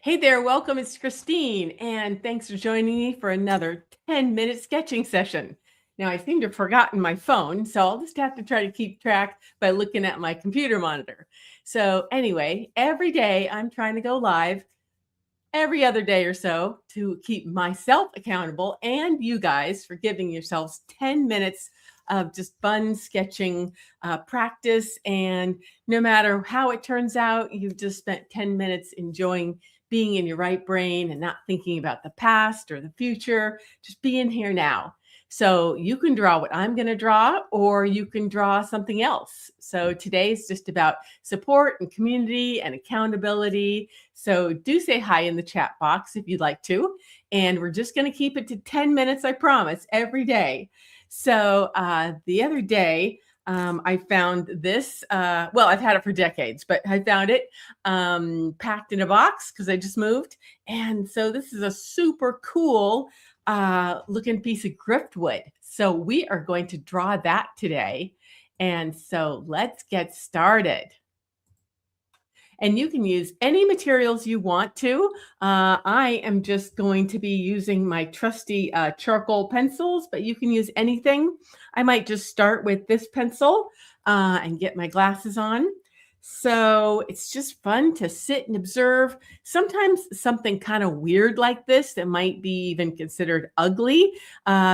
Hey there, welcome. It's Christine, and thanks for joining me for another 10-minute sketching session. Now, I seem to have forgotten my phone, so I'll just have to try to keep track by looking at my computer monitor. So, anyway, every day I'm trying to go live every other day or so to keep myself accountable and you guys for giving yourselves 10 minutes of just fun sketching practice. And no matter how it turns out, you've just spent 10 minutes enjoying being in your right brain and not thinking about the past or the future, just being here now. So you can draw what I'm going to draw, or you can draw something else. So today is just about support and community and accountability. So do say hi in the chat box if you'd like to. And we're just going to keep it to 10 minutes, I promise, every day. So the other day, I found this. Well, I've had it for decades, but I found it packed in a box because I just moved. And so this is a super cool looking piece of driftwood. So we are going to draw that today. And so let's get started. And you can use any materials you want to. I am just going to be using my trusty charcoal pencils, but you can use anything. I might just start with this pencil and get my glasses on. So it's just fun to sit and observe. Sometimes something kind of weird like this that might be even considered ugly,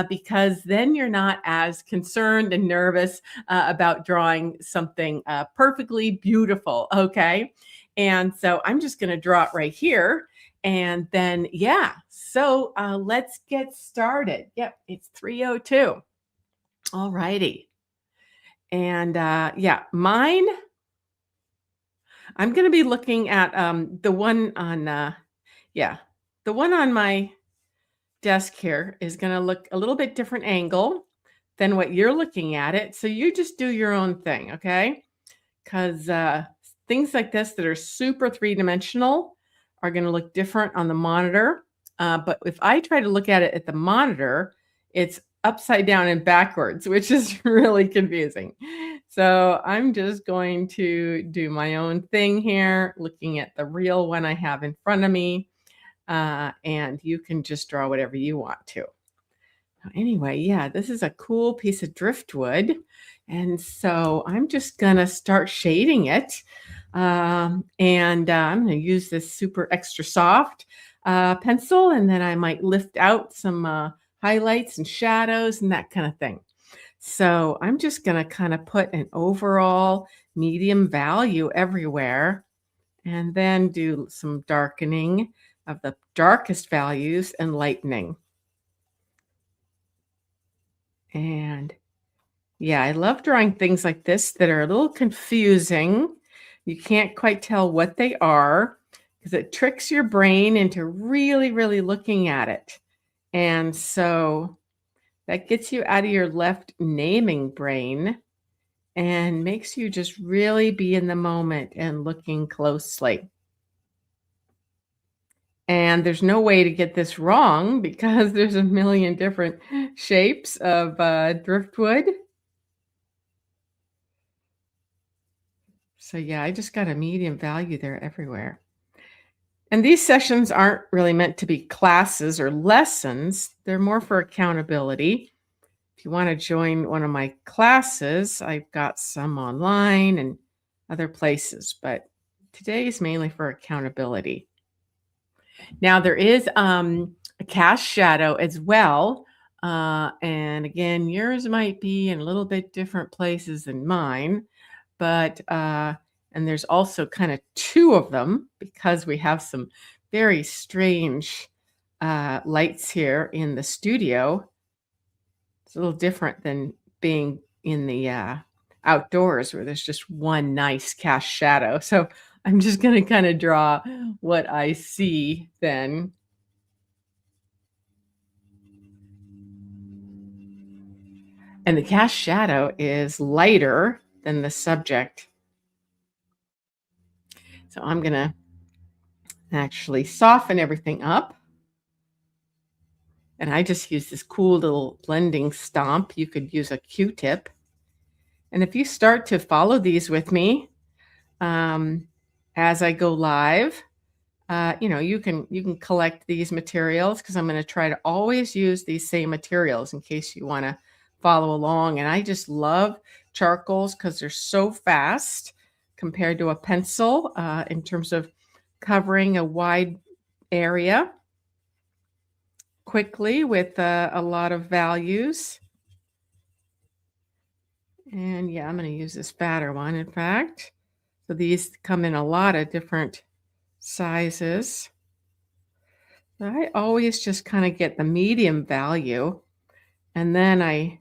because then you're not as concerned and nervous about drawing something perfectly beautiful, okay? And so I'm just going to draw it right here. And then, yeah, so let's get started. Yep, it's 3:02. All righty. And yeah, mine, I'm going to be looking at the one on, yeah, the one on my desk here is going to look a little bit different angle than what you're looking at it. So you just do your own thing, okay? Because things like this that are super three-dimensional are going to look different on the monitor. But if I try to look at it at the monitor, it's upside down and backwards, which is really confusing. So I'm just going to do my own thing here, looking at the real one I have in front of me. And you can just draw whatever you want to. Anyway, yeah, this is a cool piece of driftwood. And so I'm just going to start shading it. I'm going to use this super extra soft pencil, and then I might lift out some highlights and shadows and that kind of thing. So I'm just going to kind of put an overall medium value everywhere, and then do some darkening of the darkest values and lightening. And yeah, I love drawing things like this that are a little confusing. You can't quite tell what they are because it tricks your brain into really, really looking at it. And so that gets you out of your left naming brain and makes you just really be in the moment and looking closely. And there's no way to get this wrong because there's a million different shapes of driftwood. So yeah, I just got a medium value there everywhere. And these sessions aren't really meant to be classes or lessons. They're more for accountability. If you want to join one of my classes, I've got some online and other places, but today is mainly for accountability. Now there is a cast shadow as well. And again, yours might be in a little bit different places than mine, but and there's also kind of two of them because we have some very strange lights here in the studio. It's a little different than being in the outdoors where there's just one nice cast shadow. So I'm just going to kind of draw what I see then. And the cast shadow is lighter than the subject. So I'm going to actually soften everything up. And I just use this cool little blending stomp. You could use a Q-tip. And if you start to follow these with me as I go live, You can collect these materials because I'm going to try to always use these same materials in case you want to follow along. And I just love charcoals because they're so fast compared to a pencil in terms of covering a wide area quickly with a lot of values. And yeah, I'm going to use this fatter one, in fact. So these come in a lot of different sizes. I always just kind of get the medium value and then I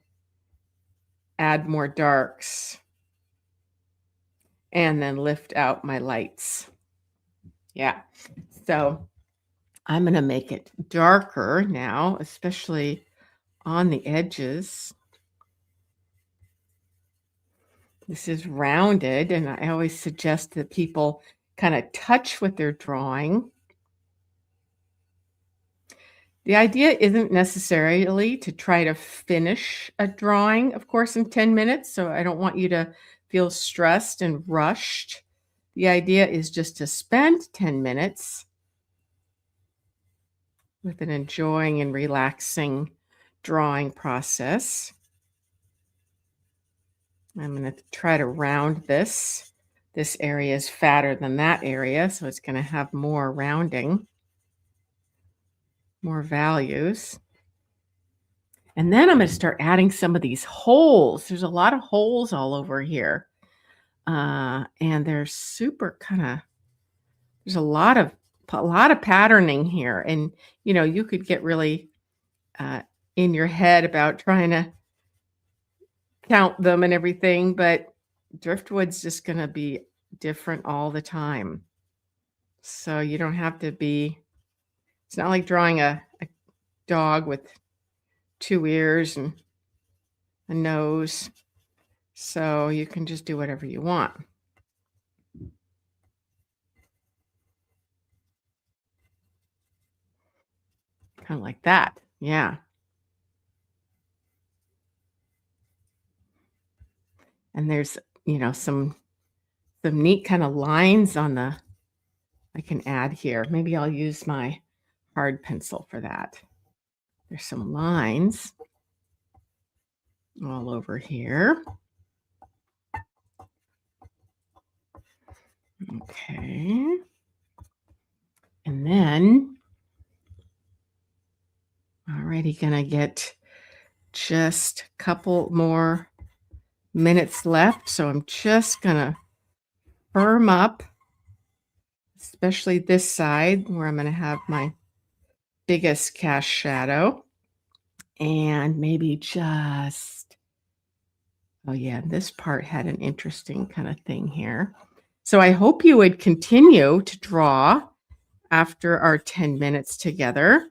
add more darks and then lift out my lights. Yeah. So I'm going to make it darker now, especially on the edges. This is rounded, and I always suggest that people kind of touch what they're drawing. The idea isn't necessarily to try to finish a drawing, of course, in 10 minutes. So I don't want you to feel stressed and rushed. The idea is just to spend 10 minutes with an enjoying and relaxing drawing process. I'm going to try to round this. This area is fatter than that area, so it's going to have more rounding, more values. And then I'm going to start adding some of these holes. There's a lot of holes all over here. And they're super there's a lot of patterning here. And, you could get really in your head about trying to count them and everything, but driftwood's just going to be different all the time. So you don't have to it's not like drawing a dog with 2 ears and a nose. So you can just do whatever you want. Kind of like that. Yeah. And there's, some neat kind of lines I can add here. Maybe I'll use my hard pencil for that. There's some lines all over here. Okay. And then, already gonna get just a couple more minutes left. So I'm just gonna firm up, especially this side where I'm gonna have my biggest cast shadow. And maybe oh yeah, this part had an interesting kind of thing here. So I hope you would continue to draw after our 10 minutes together.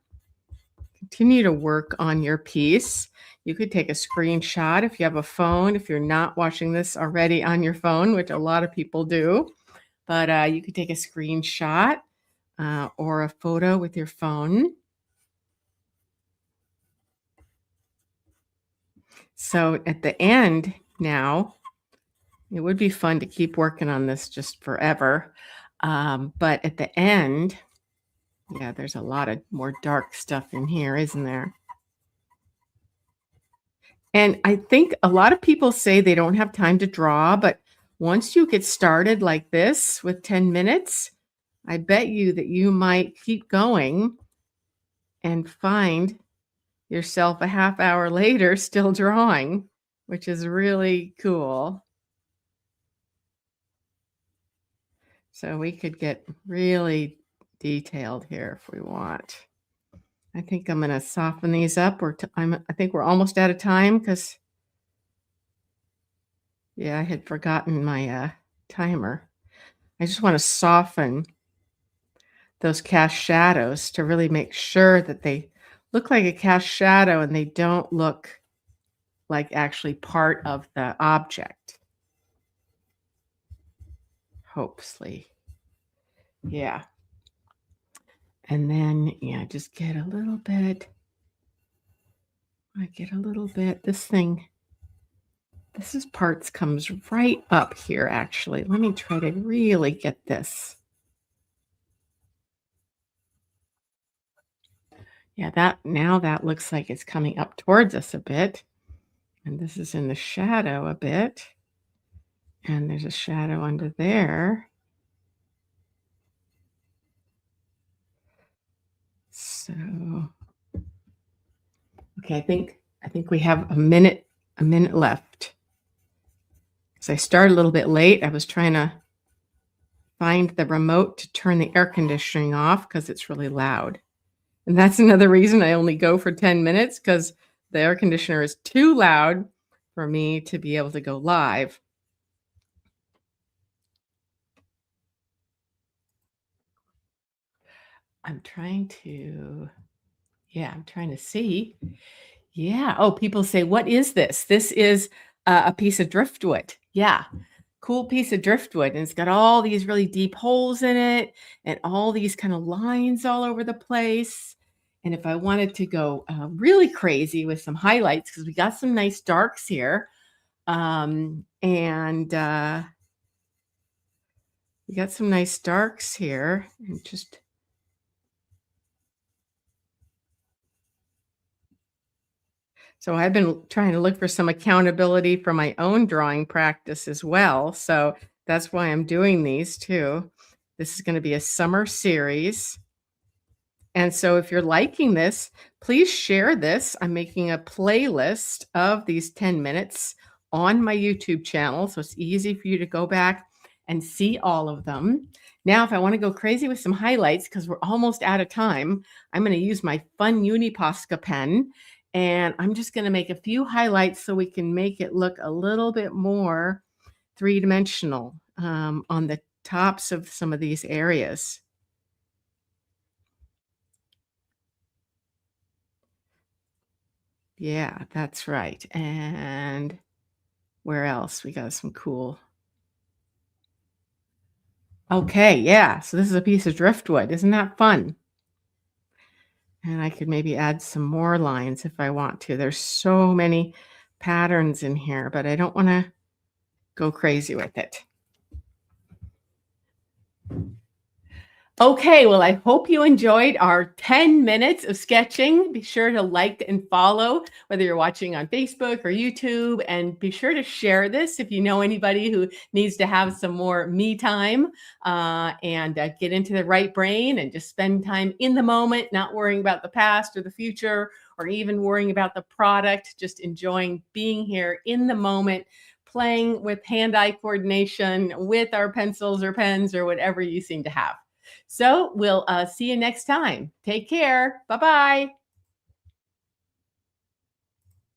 Continue to work on your piece. You could take a screenshot if you have a phone, if you're not watching this already on your phone, which a lot of people do. But you could take a screenshot or a photo with your phone. So at the end now, it would be fun to keep working on this just forever. But at the end, yeah, there's a lot of more dark stuff in here, isn't there? And I think a lot of people say they don't have time to draw, but once you get started like this with 10 minutes, I bet you that you might keep going and find yourself a half hour later still drawing, which is really cool. So we could get really detailed here if we want. I think I'm going to soften these up. I think we're almost out of time because, yeah, I had forgotten my timer. I just want to soften those cast shadows to really make sure that they look like a cast shadow and they don't look like actually part of the object. Hopefully. Yeah. And then, yeah, just get a little bit. This parts comes right up here, actually. Let me try to really get this. Yeah, that looks like it's coming up towards us a bit. And this is in the shadow a bit. And there's a shadow under there. So, okay, I think we have a minute left. So I started a little bit late. I was trying to find the remote to turn the air conditioning off because it's really loud. And that's another reason I only go for 10 minutes because the air conditioner is too loud for me to be able to go live. I'm trying to, yeah, I'm trying to see. Yeah. Oh, people say, "What is this?" This is a piece of driftwood. Yeah. Cool piece of driftwood. And it's got all these really deep holes in it and all these kind of lines all over the place. And if I wanted to go really crazy with some highlights, because we got some nice darks here, and we got some nice darks here, and just so I've been trying to look for some accountability for my own drawing practice as well. So that's why I'm doing these too. This is going to be a summer series. And so if you're liking this, please share this. I'm making a playlist of these 10 minutes on my YouTube channel. So it's easy for you to go back and see all of them. Now, if I want to go crazy with some highlights, because we're almost out of time, I'm going to use my fun Uniposca pen. And I'm just going to make a few highlights so we can make it look a little bit more three-dimensional on the tops of some of these areas. Yeah, that's right. And where else? We got some cool. Okay, yeah. So this is a piece of driftwood. Isn't that fun? And I could maybe add some more lines if I want to. There's so many patterns in here, but I don't want to go crazy with it. Okay, well, I hope you enjoyed our 10 minutes of sketching. Be sure to like and follow, whether you're watching on Facebook or YouTube, and be sure to share this if you know anybody who needs to have some more me time and get into the right brain and just spend time in the moment, not worrying about the past or the future or even worrying about the product, just enjoying being here in the moment, playing with hand-eye coordination with our pencils or pens or whatever you seem to have. So we'll see you next time. Take care. Bye-bye.